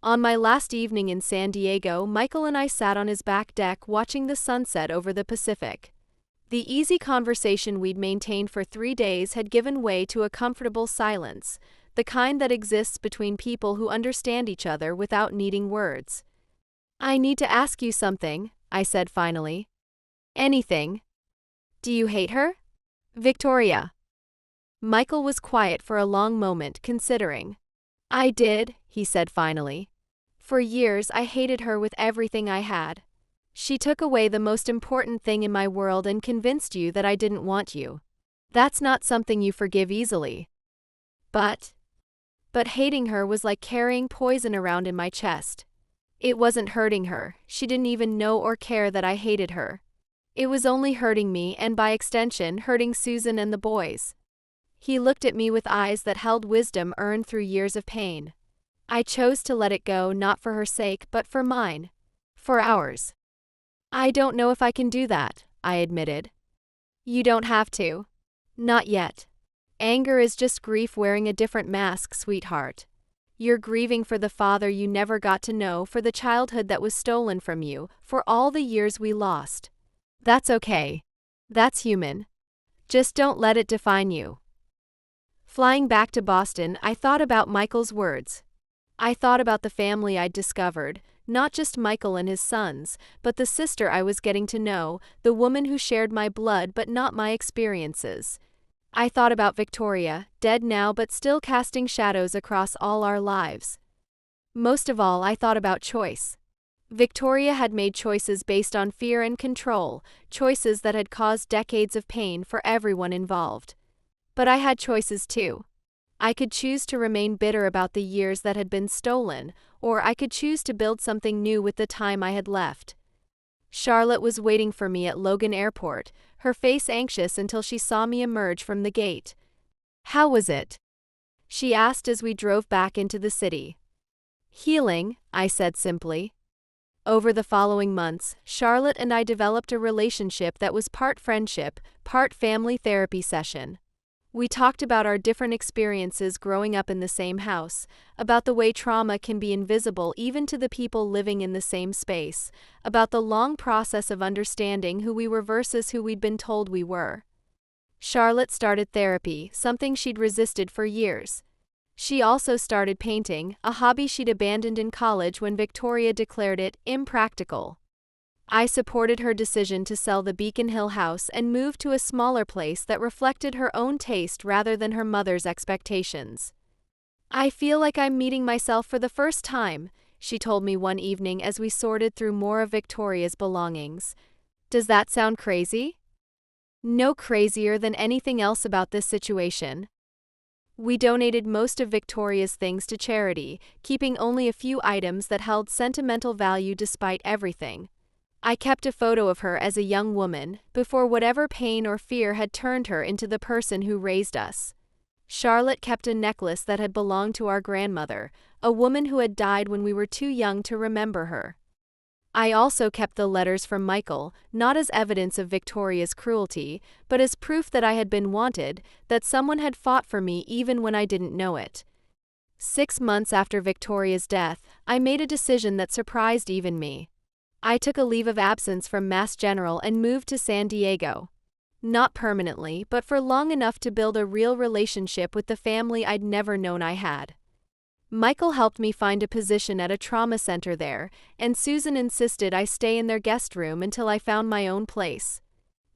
On my last evening in San Diego, Michael and I sat on his back deck watching the sunset over the Pacific. The easy conversation we'd maintained for 3 days had given way to a comfortable silence, the kind that exists between people who understand each other without needing words. "I need to ask you something," I said finally. "Anything. Do you hate her? Victoria." Michael was quiet for a long moment, considering. "I did," he said finally. "For years I hated her with everything I had. She took away the most important thing in my world and convinced you that I didn't want you. That's not something you forgive easily. But hating her was like carrying poison around in my chest. It wasn't hurting her, she didn't even know or care that I hated her. It was only hurting me and by extension hurting Susan and the boys." He looked at me with eyes that held wisdom earned through years of pain. "I chose to let it go not for her sake but for mine. For ours." "I don't know if I can do that," I admitted. "You don't have to. Not yet. Anger is just grief wearing a different mask, sweetheart. You're grieving for the father you never got to know, for the childhood that was stolen from you, for all the years we lost. That's okay. That's human. Just don't let it define you." Flying back to Boston, I thought about Michael's words. I thought about the family I'd discovered, not just Michael and his sons, but the sister I was getting to know, the woman who shared my blood but not my experiences. I thought about Victoria, dead now but still casting shadows across all our lives. Most of all, I thought about choice. Victoria had made choices based on fear and control, choices that had caused decades of pain for everyone involved. But I had choices too. I could choose to remain bitter about the years that had been stolen, or I could choose to build something new with the time I had left. Charlotte was waiting for me at Logan Airport, her face anxious until she saw me emerge from the gate. "How was it?" she asked as we drove back into the city. "Healing," I said simply. Over the following months, Charlotte and I developed a relationship that was part friendship, part family therapy session. We talked about our different experiences growing up in the same house, about the way trauma can be invisible even to the people living in the same space, about the long process of understanding who we were versus who we'd been told we were. Charlotte started therapy, something she'd resisted for years. She also started painting, a hobby she'd abandoned in college when Victoria declared it impractical. I supported her decision to sell the Beacon Hill house and move to a smaller place that reflected her own taste rather than her mother's expectations. "I feel like I'm meeting myself for the first time," she told me one evening as we sorted through more of Victoria's belongings. "Does that sound crazy?" "No crazier than anything else about this situation." We donated most of Victoria's things to charity, keeping only a few items that held sentimental value despite everything. I kept a photo of her as a young woman, before whatever pain or fear had turned her into the person who raised us. Charlotte kept a necklace that had belonged to our grandmother, a woman who had died when we were too young to remember her. I also kept the letters from Michael, not as evidence of Victoria's cruelty, but as proof that I had been wanted, that someone had fought for me even when I didn't know it. 6 months after Victoria's death, I made a decision that surprised even me. I took a leave of absence from Mass General and moved to San Diego. Not permanently, but for long enough to build a real relationship with the family I'd never known I had. Michael helped me find a position at a trauma center there, and Susan insisted I stay in their guest room until I found my own place.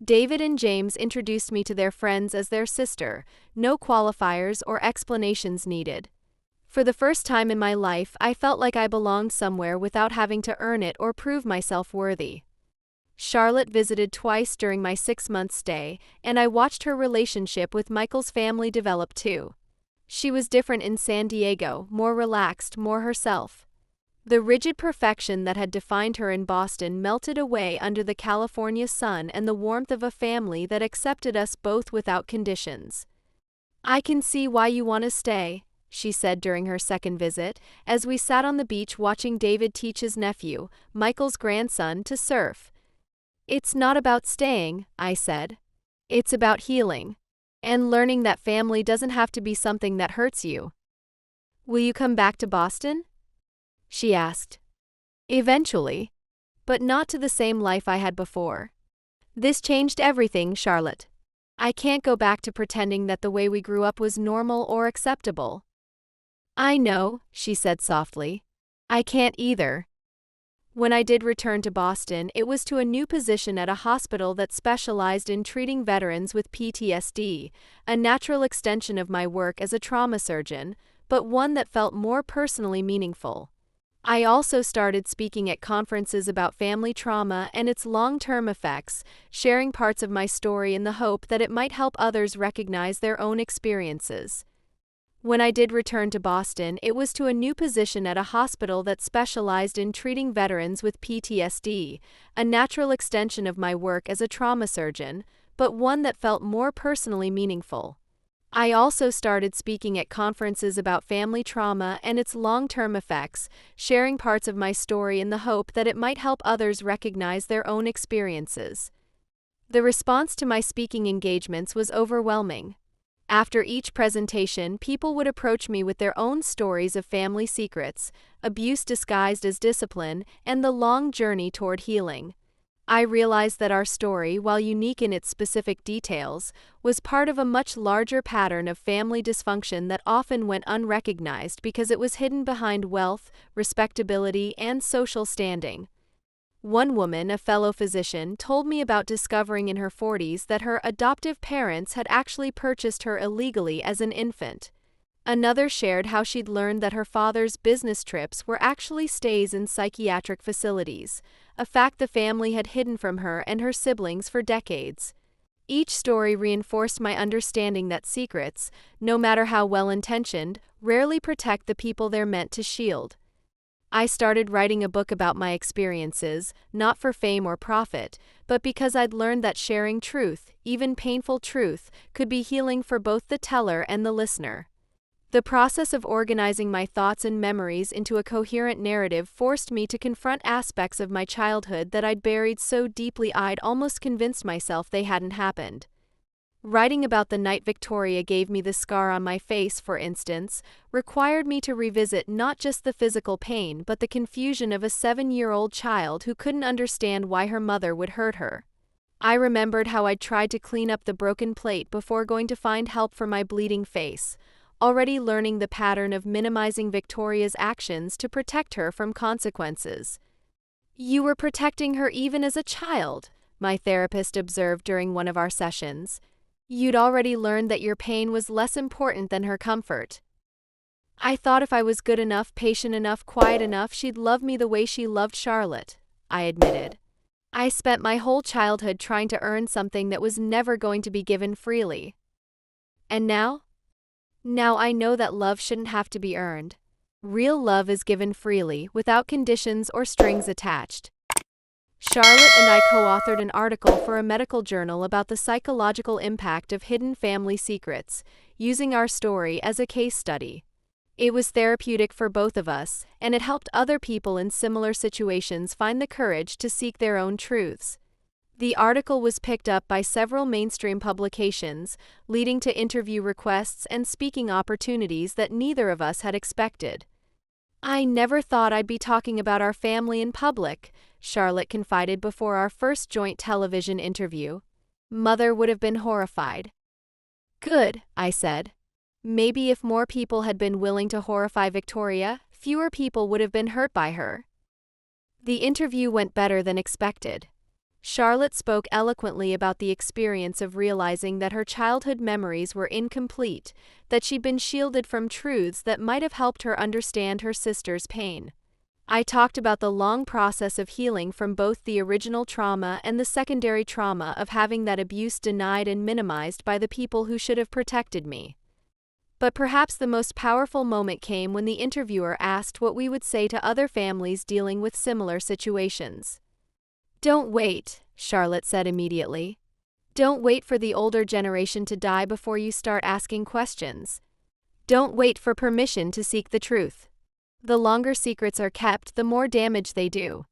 David and James introduced me to their friends as their sister, no qualifiers or explanations needed. For the first time in my life, I felt like I belonged somewhere without having to earn it or prove myself worthy. Charlotte visited twice during my 6-month stay, and I watched her relationship with Michael's family develop too. She was different in San Diego, more relaxed, more herself. The rigid perfection that had defined her in Boston melted away under the California sun and the warmth of a family that accepted us both without conditions. "I can see why you want to stay," she said during her second visit, as we sat on the beach watching David teach his nephew, Michael's grandson, to surf. "It's not about staying," I said. "It's about healing. And learning that family doesn't have to be something that hurts you." "Will you come back to Boston?" she asked. "Eventually. But not to the same life I had before. This changed everything, Charlotte. I can't go back to pretending that the way we grew up was normal or acceptable." "I know," she said softly. "I can't either." When I did return to Boston, it was to a new position at a hospital that specialized in treating veterans with PTSD, a natural extension of my work as a trauma surgeon, but one that felt more personally meaningful. I also started speaking at conferences about family trauma and its long-term effects, sharing parts of my story in the hope that it might help others recognize their own experiences. When I did return to Boston, it was to a new position at a hospital that specialized in treating veterans with PTSD, a natural extension of my work as a trauma surgeon, but one that felt more personally meaningful. I also started speaking at conferences about family trauma and its long-term effects, sharing parts of my story in the hope that it might help others recognize their own experiences. The response to my speaking engagements was overwhelming. After each presentation, people would approach me with their own stories of family secrets, abuse disguised as discipline, and the long journey toward healing. I realized that our story, while unique in its specific details, was part of a much larger pattern of family dysfunction that often went unrecognized because it was hidden behind wealth, respectability, and social standing. One woman, a fellow physician, told me about discovering in her 40s that her adoptive parents had actually purchased her illegally as an infant. Another shared how she'd learned that her father's business trips were actually stays in psychiatric facilities, a fact the family had hidden from her and her siblings for decades. Each story reinforced my understanding that secrets, no matter how well-intentioned, rarely protect the people they're meant to shield. I started writing a book about my experiences, not for fame or profit, but because I'd learned that sharing truth, even painful truth, could be healing for both the teller and the listener. The process of organizing my thoughts and memories into a coherent narrative forced me to confront aspects of my childhood that I'd buried so deeply I'd almost convinced myself they hadn't happened. Writing about the night Victoria gave me the scar on my face, for instance, required me to revisit not just the physical pain but the confusion of a 7-year-old child who couldn't understand why her mother would hurt her. I remembered how I'd tried to clean up the broken plate before going to find help for my bleeding face, already learning the pattern of minimizing Victoria's actions to protect her from consequences. "You were protecting her even as a child," my therapist observed during one of our sessions. "You'd already learned that your pain was less important than her comfort." "I thought if I was good enough, patient enough, quiet enough, she'd love me the way she loved Charlotte," I admitted. "I spent my whole childhood trying to earn something that was never going to be given freely. And now? Now I know that love shouldn't have to be earned. Real love is given freely, without conditions or strings attached." Charlotte and I co-authored an article for a medical journal about the psychological impact of hidden family secrets, using our story as a case study. It was therapeutic for both of us, and it helped other people in similar situations find the courage to seek their own truths. The article was picked up by several mainstream publications, leading to interview requests and speaking opportunities that neither of us had expected. "I never thought I'd be talking about our family in public," Charlotte confided before our first joint television interview. "Mother would have been horrified." "Good," I said. "Maybe if more people had been willing to horrify Victoria, fewer people would have been hurt by her." The interview went better than expected. Charlotte spoke eloquently about the experience of realizing that her childhood memories were incomplete, that she'd been shielded from truths that might have helped her understand her sister's pain. I talked about the long process of healing from both the original trauma and the secondary trauma of having that abuse denied and minimized by the people who should have protected me. But perhaps the most powerful moment came when the interviewer asked what we would say to other families dealing with similar situations. "Don't wait," Charlotte said immediately. "Don't wait for the older generation to die before you start asking questions. Don't wait for permission to seek the truth. The longer secrets are kept, the more damage they do.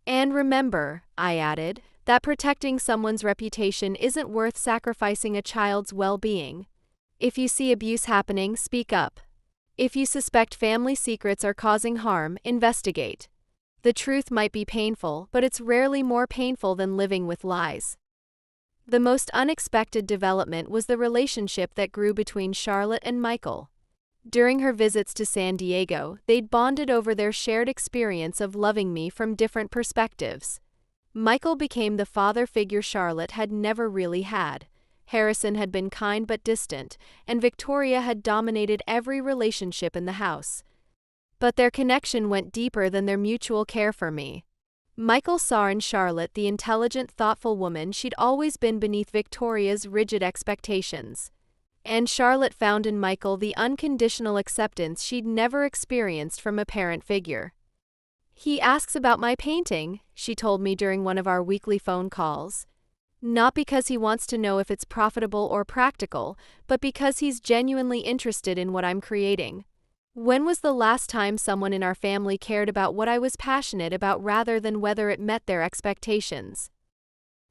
And remember," I added, "that protecting someone's reputation isn't worth sacrificing a child's well-being. If you see abuse happening, speak up. If you suspect family secrets are causing harm, investigate. The truth might be painful, but it's rarely more painful than living with lies." The most unexpected development was the relationship that grew between Charlotte and Michael. During her visits to San Diego, they'd bonded over their shared experience of loving me from different perspectives. Michael became the father figure Charlotte had never really had. Harrison had been kind but distant, and Victoria had dominated every relationship in the house. But their connection went deeper than their mutual care for me. Michael saw in Charlotte the intelligent, thoughtful woman she'd always been beneath Victoria's rigid expectations. And Charlotte found in Michael the unconditional acceptance she'd never experienced from a parent figure. "He asks about my painting," she told me during one of our weekly phone calls. "Not because he wants to know if it's profitable or practical, but because he's genuinely interested in what I'm creating. When was the last time someone in our family cared about what I was passionate about rather than whether it met their expectations?"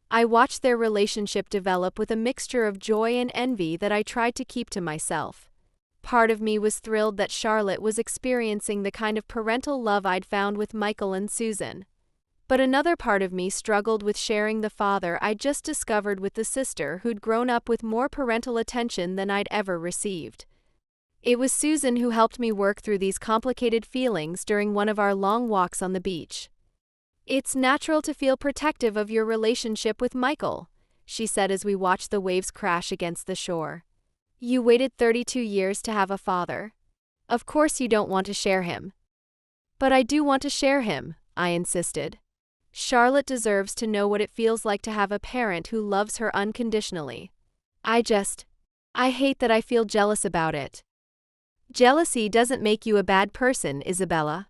I watched their relationship develop with a mixture of joy and envy that I tried to keep to myself. Part of me was thrilled that Charlotte was experiencing the kind of parental love I'd found with Michael and Susan. But another part of me struggled with sharing the father I'd just discovered with the sister who'd grown up with more parental attention than I'd ever received. It was Susan who helped me work through these complicated feelings during one of our long walks on the beach. "It's natural to feel protective of your relationship with Michael," she said as we watched the waves crash against the shore. "You waited 32 years to have a father. Of course you don't want to share him." "But I do want to share him," I insisted. "Charlotte deserves to know what it feels like to have a parent who loves her unconditionally. I hate that I feel jealous about it." "Jealousy doesn't make you a bad person, Isabella.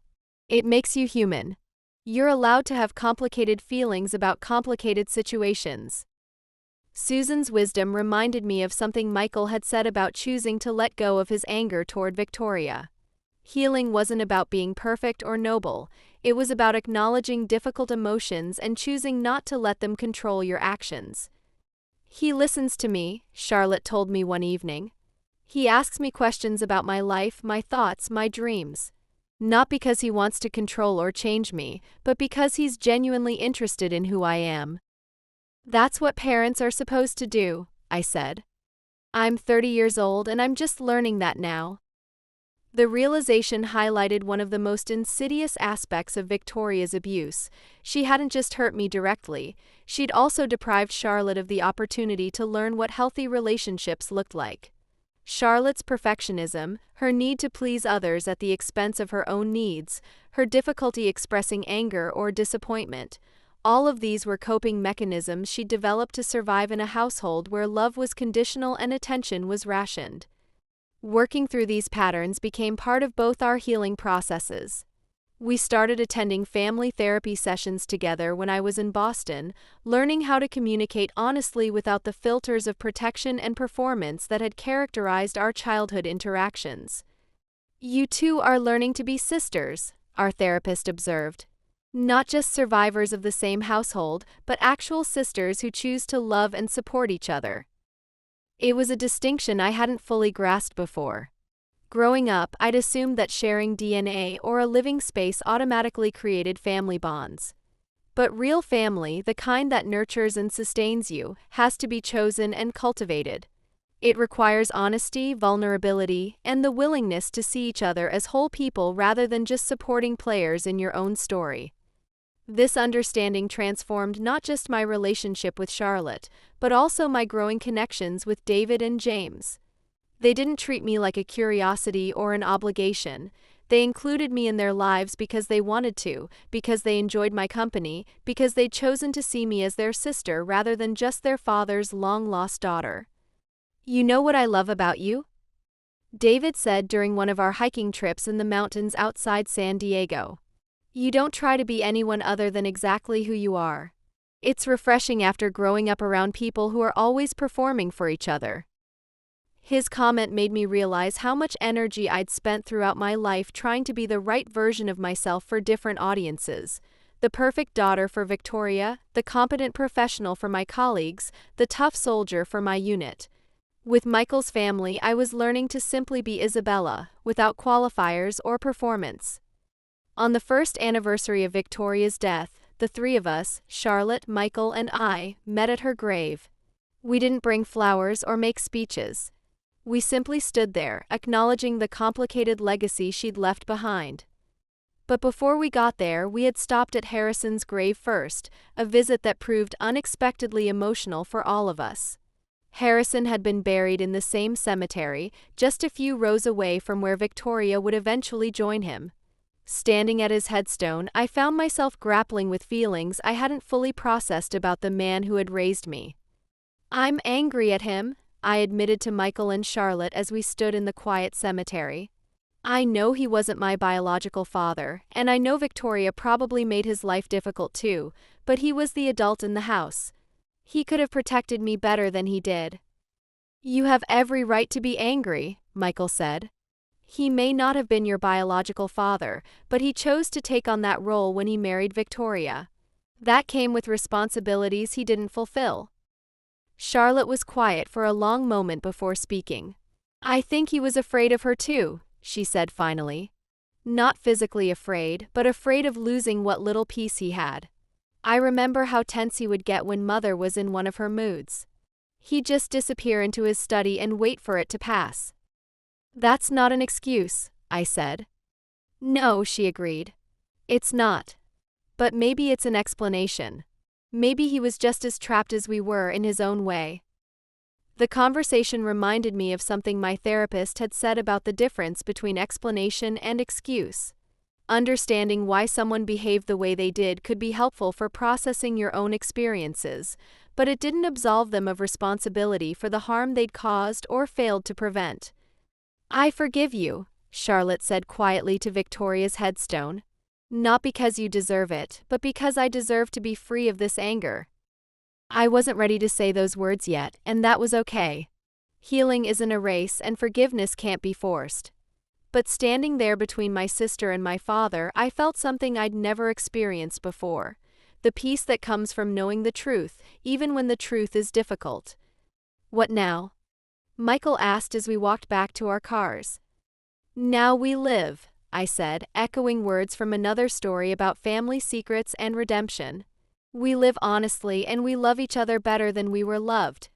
It makes you human. You're allowed to have complicated feelings about complicated situations." Susan's wisdom reminded me of something Michael had said about choosing to let go of his anger toward Victoria. Healing wasn't about being perfect or noble, it was about acknowledging difficult emotions and choosing not to let them control your actions. "He listens to me," Charlotte told me one evening. "He asks me questions about my life, my thoughts, my dreams. Not because he wants to control or change me, but because he's genuinely interested in who I am." "That's what parents are supposed to do," I said. I'm 30 years old and I'm just learning that now. The realization highlighted one of the most insidious aspects of Victoria's abuse. She hadn't just hurt me directly, she'd also deprived Charlotte of the opportunity to learn what healthy relationships looked like. Charlotte's perfectionism, her need to please others at the expense of her own needs, her difficulty expressing anger or disappointment, all of these were coping mechanisms she developed to survive in a household where love was conditional and attention was rationed. Working through these patterns became part of both our healing processes. We started attending family therapy sessions together when I was in Boston, learning how to communicate honestly without the filters of protection and performance that had characterized our childhood interactions. You two are learning to be sisters, our therapist observed. Not just survivors of the same household, but actual sisters who choose to love and support each other. It was a distinction I hadn't fully grasped before. Growing up, I'd assumed that sharing DNA or a living space automatically created family bonds. But real family, the kind that nurtures and sustains you, has to be chosen and cultivated. It requires honesty, vulnerability, and the willingness to see each other as whole people rather than just supporting players in your own story. This understanding transformed not just my relationship with Charlotte, but also my growing connections with David and James. They didn't treat me like a curiosity or an obligation. They included me in their lives because they wanted to, because they enjoyed my company, because they'd chosen to see me as their sister rather than just their father's long-lost daughter. "You know what I love about you?" David said during one of our hiking trips in the mountains outside San Diego. "You don't try to be anyone other than exactly who you are." It's refreshing after growing up around people who are always performing for each other. His comment made me realize how much energy I'd spent throughout my life trying to be the right version of myself for different audiences. The perfect daughter for Victoria, the competent professional for my colleagues, the tough soldier for my unit. With Michael's family, I was learning to simply be Isabella, without qualifiers or performance. On the first anniversary of Victoria's death, the three of us, Charlotte, Michael, and I, met at her grave. We didn't bring flowers or make speeches. We simply stood there, acknowledging the complicated legacy she'd left behind. But before we got there, we had stopped at Harrison's grave first, a visit that proved unexpectedly emotional for all of us. Harrison had been buried in the same cemetery, just a few rows away from where Victoria would eventually join him. Standing at his headstone, I found myself grappling with feelings I hadn't fully processed about the man who had raised me. "I'm angry at him," I admitted to Michael and Charlotte as we stood in the quiet cemetery. "I know he wasn't my biological father, and I know Victoria probably made his life difficult too, but he was the adult in the house. He could have protected me better than he did." "You have every right to be angry," Michael said. "He may not have been your biological father, but he chose to take on that role when he married Victoria. That came with responsibilities he didn't fulfill." Charlotte was quiet for a long moment before speaking. "I think he was afraid of her too," she said finally. "Not physically afraid, but afraid of losing what little peace he had. I remember how tense he would get when Mother was in one of her moods. He'd just disappear into his study and wait for it to pass." "That's not an excuse," I said. "No," she agreed. "It's not. But maybe it's an explanation. Maybe he was just as trapped as we were in his own way." The conversation reminded me of something my therapist had said about the difference between explanation and excuse. Understanding why someone behaved the way they did could be helpful for processing your own experiences, but it didn't absolve them of responsibility for the harm they'd caused or failed to prevent. "I forgive you," Charlotte said quietly to Victoria's headstone. "Not because you deserve it, but because I deserve to be free of this anger." I wasn't ready to say those words yet, and that was okay. Healing isn't a race, and forgiveness can't be forced. But standing there between my sister and my father, I felt something I'd never experienced before. The peace that comes from knowing the truth, even when the truth is difficult. "What now?" Michael asked as we walked back to our cars. "Now we live," I said, echoing words from another story about family secrets and redemption. "We live honestly and we love each other better than we were loved."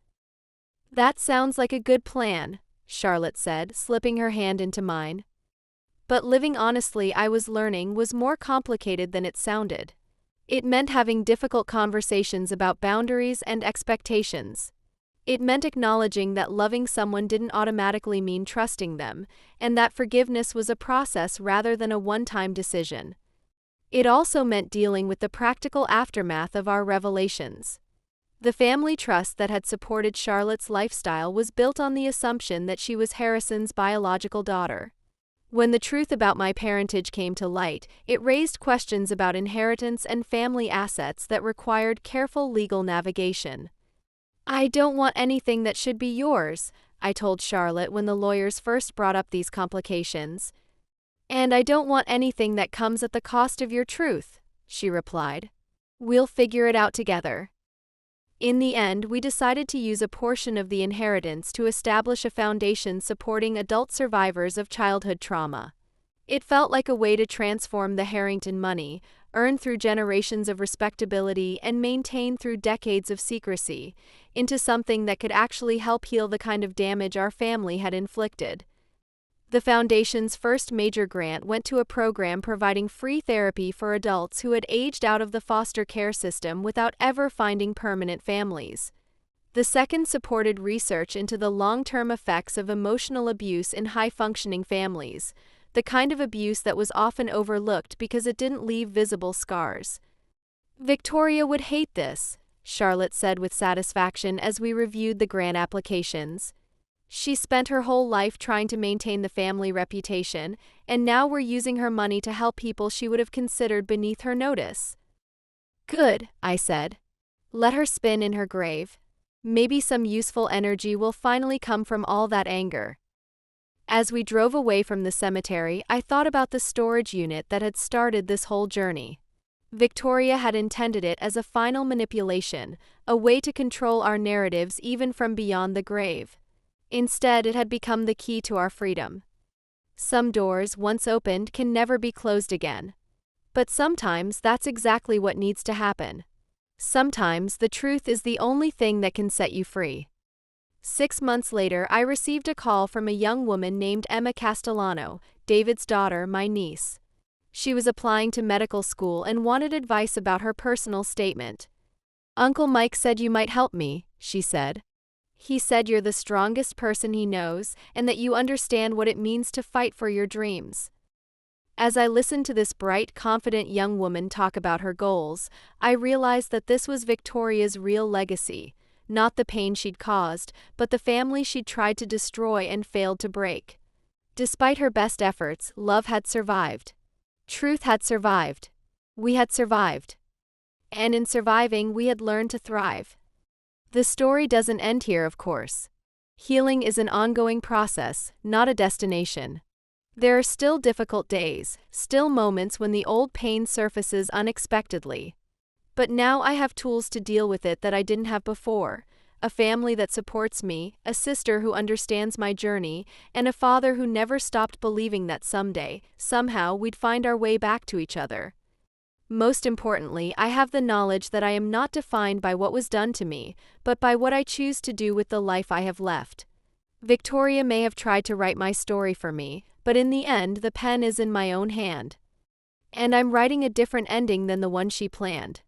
That sounds like a good plan, Charlotte said, slipping her hand into mine. But living honestly, I was learning, was more complicated than it sounded. It meant having difficult conversations about boundaries and expectations. It meant acknowledging that loving someone didn't automatically mean trusting them, and that forgiveness was a process rather than a one-time decision. It also meant dealing with the practical aftermath of our revelations. The family trust that had supported Charlotte's lifestyle was built on the assumption that she was Harrison's biological daughter. When the truth about my parentage came to light, it raised questions about inheritance and family assets that required careful legal navigation. "I don't want anything that should be yours," I told Charlotte when the lawyers first brought up these complications. "And I don't want anything that comes at the cost of your truth," she replied. "We'll figure it out together." In the end, we decided to use a portion of the inheritance to establish a foundation supporting adult survivors of childhood trauma. It felt like a way to transform the Harrington money, earned through generations of respectability and maintained through decades of secrecy, into something that could actually help heal the kind of damage our family had inflicted. The Foundation's first major grant went to a program providing free therapy for adults who had aged out of the foster care system without ever finding permanent families. The second supported research into the long-term effects of emotional abuse in high-functioning families, the kind of abuse that was often overlooked because it didn't leave visible scars. "Victoria would hate this," Charlotte said with satisfaction as we reviewed the grant applications. "She spent her whole life trying to maintain the family reputation, and now we're using her money to help people she would have considered beneath her notice." "Good," I said. "Let her spin in her grave. Maybe some useful energy will finally come from all that anger." As we drove away from the cemetery, I thought about the storage unit that had started this whole journey. Victoria had intended it as a final manipulation, a way to control our narratives even from beyond the grave. Instead, it had become the key to our freedom. Some doors, once opened, can never be closed again. But sometimes that's exactly what needs to happen. Sometimes the truth is the only thing that can set you free. 6 months later, I received a call from a young woman named Emma Castellano, David's daughter, my niece. She was applying to medical school and wanted advice about her personal statement. "Uncle Mike said you might help me," she said. "He said you're the strongest person he knows and that you understand what it means to fight for your dreams." As I listened to this bright, confident young woman talk about her goals, I realized that this was Victoria's real legacy, not the pain she'd caused, but the family she'd tried to destroy and failed to break. Despite her best efforts, love had survived. Truth had survived. We had survived. And in surviving, we had learned to thrive. The story doesn't end here, of course. Healing is an ongoing process, not a destination. There are still difficult days, still moments when the old pain surfaces unexpectedly. But now I have tools to deal with it that I didn't have before. A family that supports me, a sister who understands my journey, and a father who never stopped believing that someday, somehow, we'd find our way back to each other. Most importantly, I have the knowledge that I am not defined by what was done to me, but by what I choose to do with the life I have left. Victoria may have tried to write my story for me, but in the end, the pen is in my own hand. And I'm writing a different ending than the one she planned.